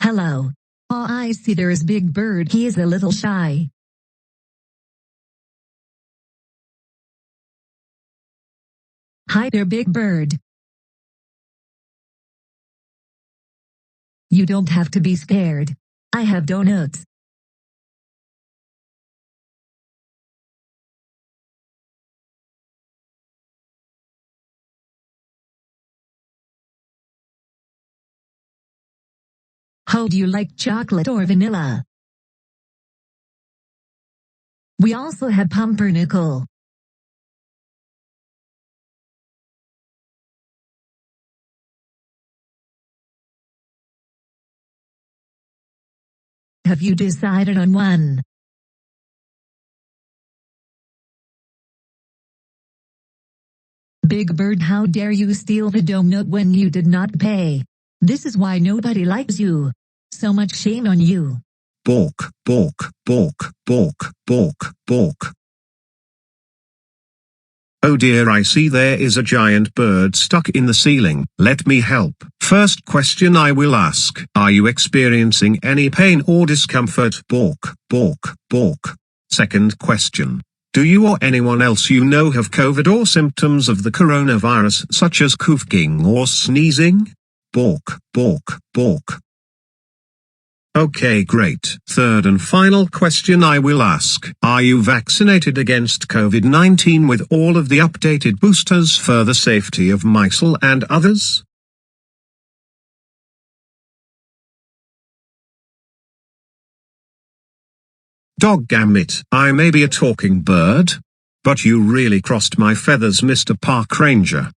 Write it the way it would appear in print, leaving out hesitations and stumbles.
Hello. Oh, I see there's Big Bird. He is a little shy. Hi there, Big Bird. You don't have to be scared. I have donuts. How do you like chocolate or vanilla? We also have pumpernickel. Have you decided on one? Big Bird, how dare you steal the donut when you did not pay? This is why nobody likes you. So much shame on you. Balk, balk, balk, balk, balk, balk. Oh dear, I see there is a giant bird stuck in the ceiling. Let me help. First question I will ask, are you experiencing any pain or discomfort? Balk, balk, balk. Second question. Do you or anyone else you know have COVID or symptoms of the coronavirus such as coughing or sneezing? Balk, balk, balk. Okay, great. Third and final question I will ask. Are you vaccinated against COVID-19 with all of the updated boosters for the safety of myself and others? Doggammit, I may be a talking bird, but you really crossed my feathers, Mr. Park Ranger.